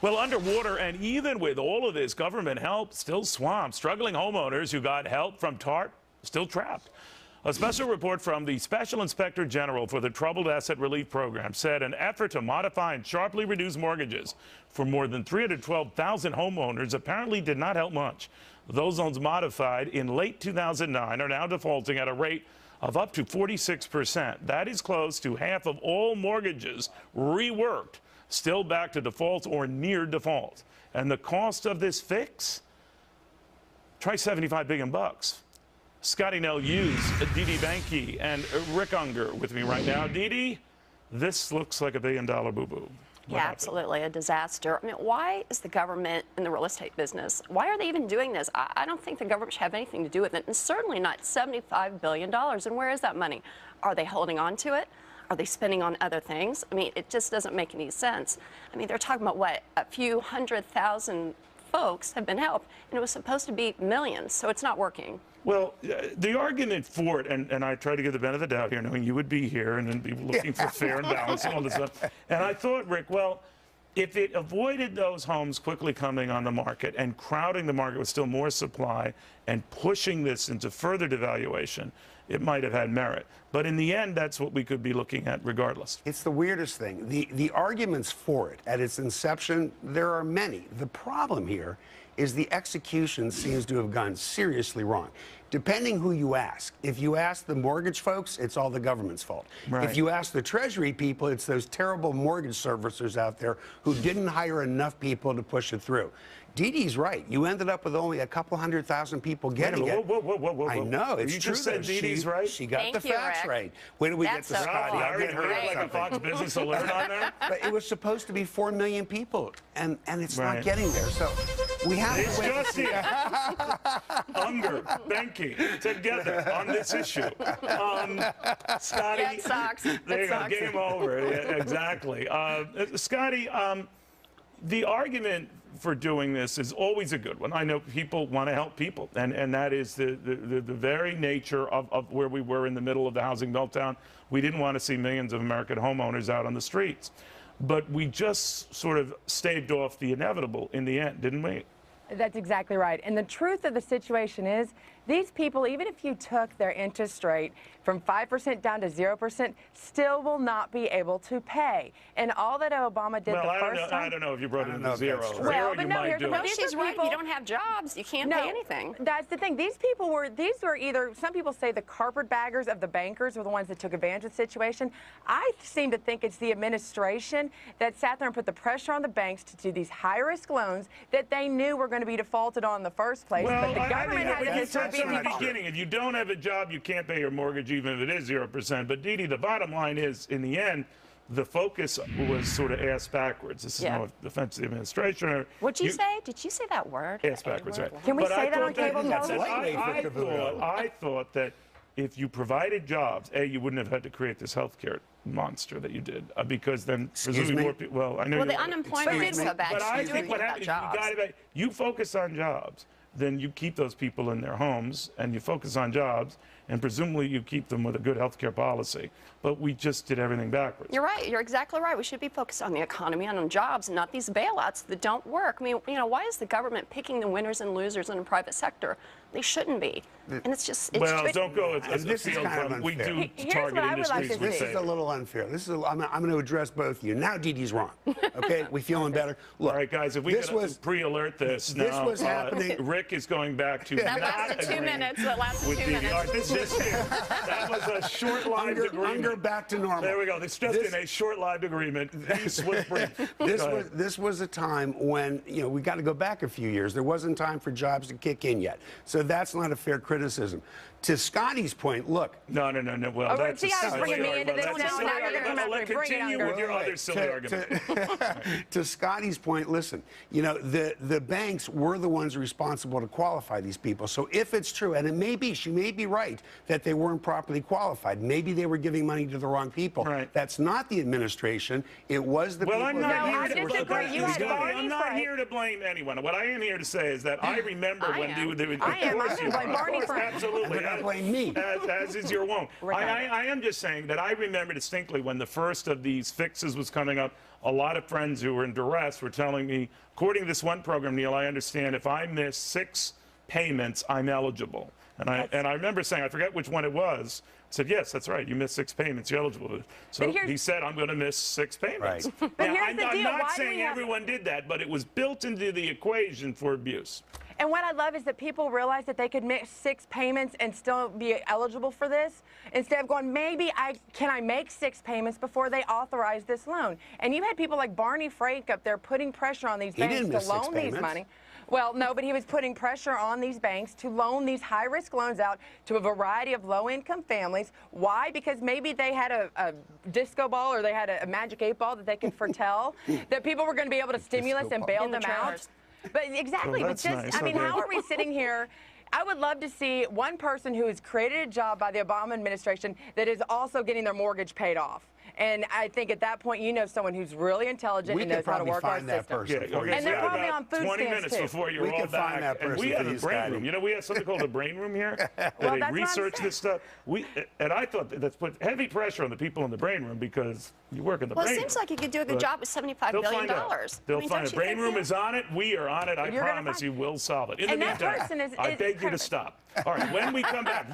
Well, underwater, and even with all of this government help, still swamped. Struggling homeowners who got help from TARP still trapped. A special report from the Special Inspector General for the Troubled Asset Relief Program said an effort to modify and sharply reduce mortgages for more than 312,000 homeowners apparently did not help much. Those loans modified in late 2009 are now defaulting at a rate of up to 46%. That is close to half of all mortgages reworked, still back to default or near default. And the cost of this fix? Try $75 billion. Scottie Hughes, Dee Banky, and Rick Unger with me right now. Dee, this looks like a $1 billion boo-boo. Yeah, absolutely, a disaster. I mean, why is the government in the real estate business? Why are they even doing this? I don't think the government should have anything to do with it, and certainly not $75 billion. And where is that money? Are they holding on to it? Are they spending on other things? I mean, it just doesn't make any sense. I mean, they're talking about, what, a few 100,000 folks have been helped, and it was supposed to be millions, so it's not working. Well, the argument for it, and I try to give the benefit of the doubt here, knowing you would be here and then be looking for fair and balance and all this stuff. And I thought, Rick, well, if it avoided those homes quickly coming on the market and crowding the market with still more supply and pushing this into further devaluation, it might have had merit. But in the end, that's what we could be looking at regardless. It's the weirdest thing. The arguments for it at its inception, there are many. The problem here is the execution seems to have gone seriously wrong. Depending who you ask. If you ask the mortgage folks, it's all the government's fault. Right. If you ask the Treasury people, it's those terrible mortgage servicers out there who didn't hire enough people to push it through. Dee's right. You ended up with only a couple 100,000 people getting it. Whoa. I know. It's you true. Just said Dee's right? She got Thank the you, facts Rick. right. When did we That's get to so Scottie? cool. I already heard like a Fox Business alert on there. But it was supposed to be 4 million people, and it's Right. not getting there. So we have It's to wait. just here. Unger, Benke, together on this issue. Scottie, Yeah, it sucks. There you go, game over. Yeah, exactly. Scottie, the argument for doing this is always a good one. I know people want to help people, and that is the very nature of where we were in the middle of the housing meltdown. We didn't want to see millions of American homeowners out on the streets. But we just sort of staved off the inevitable in the end, didn't we? That's exactly right. And the truth of the situation is, these people, even if you took their interest rate from 5% down to 0%, still will not be able to pay. And all that Obama did the first time... I don't know if you brought it into if zero. that's true. Well, Zero but you no, might here's do the it. thing. She's right. You don't have jobs. You can't pay anything. That's the thing. These were either, some people say the carpetbaggers of the bankers were the ones that took advantage of the situation. I seem to think it's the administration that sat there and put the pressure on the banks to do these high-risk loans that they knew were going to be defaulted on in the first place. Well, but the government has a history of being in the defaulted. beginning, if you don't have a job, you can't pay your mortgage, even if it is 0%. But Dee, the bottom line is, in the end, the focus was sort of ass backwards. This is no offense to the administration. What'd you say? Did you say that word? Ass backwards, right? Can we But say I that on thought cable That's television? lightweight for Cavuto. I thought that if you provided jobs, you wouldn't have had to create this healthcare monster that you did, because then presumably more people. Well, I know. Well, the unemployment is so bad. But I She's think doing what about happens, you focus on jobs, then you keep those people in their homes, and you focus on jobs, and presumably you keep them with a good health care policy. But we just did everything backwards. You're right. You're exactly right. We should be focused on the economy and on jobs, not these bailouts that don't work. I mean, why is the government picking the winners and losers in the private sector? They shouldn't be. And it's just... Well, don't go as This is field kind of from. We unfair. do Here's target what I would like industries. to we see. This is say. a little unfair. I'm going to address both of you. Now Dee's wrong. Okay? We feeling better? Look, All right, guys, if we could pre-alert this this now, was happening. Rick is going back to That not lasted 2 agree minutes. That lasted with 2 Dee. minutes. All right, that was a short-lived agreement. Unger back to normal. There we go. It's just in a short-lived agreement. Peace with brief. This was a time when, we got to go back a few years. There wasn't time for jobs to kick in yet. So that's not a fair criticism. To Scottie's point, look. No. Well, that's see, I was a silly bringing me into argument. this That's a now. silly Now you're argument. gonna Let's bring it continue under. with your other silly argument. To Scottie's point, listen, the banks were the ones responsible to qualify these people. So if it's true, and it may be, she may be right, that they weren't properly qualified. Maybe they were giving money to the wrong people. Right. That's not the administration. It was the people. I'm not No, I here to disagree. You had Barney I'm not Frank. here to blame anyone. What I am here to say is that I remember when I am. I'm going to blame Barney Frank. Absolutely. can't blame me. As is your wont. I am just saying that I remember distinctly when the first of these fixes was coming up, a lot of friends who were in duress were telling me, according to this one program, Neil, I understand if I miss 6 payments, I'm eligible. And I remember saying, I forget which one it was, I said, yes, that's right. You missed 6 payments. You're eligible. So he said, I'm going to miss 6 payments. Right. But Now, here's the I'm deal. not Why do we saying have- everyone did that, but it was built into the equation for abuse. And what I love is that people realize that they could make 6 payments and still be eligible for this, instead of going, maybe can I make 6 payments before they authorize this loan? And you had people like Barney Frank up there putting pressure on these banks to loan these money. Well, no, but he was putting pressure on these banks to loan these high-risk loans out to a variety of low-income families. Why? Because maybe they had a disco ball or they had a magic 8 ball that they could foretell that people were going to be able to stimulus and bail them out. But exactly, Oh, but that's just, nice. I mean, Okay. how are we sitting here? I would love to see one person who has created a job by the Obama administration that is also getting their mortgage paid off. And I think at that point, you know someone who's really intelligent We and could knows how to probably work our find that system. person for you. And they're probably about on food 20 stamps, minutes too. before you're We all can find back. that And person we have for a you, brain Scottie. room. You know, we have something called a brain room here. Well, Where they that's what I'm research saying. this stuff. And I thought that's put heavy pressure on the people in the brain room because you work in the Well, brain it room. seems like you could do a good job with $75 They'll billion. find out. They'll find it. Brain room is on it. We are on it. I You're gonna promise find- you will solve it. In the And that meantime, person is I beg you to incredible. stop. All right, when we come back.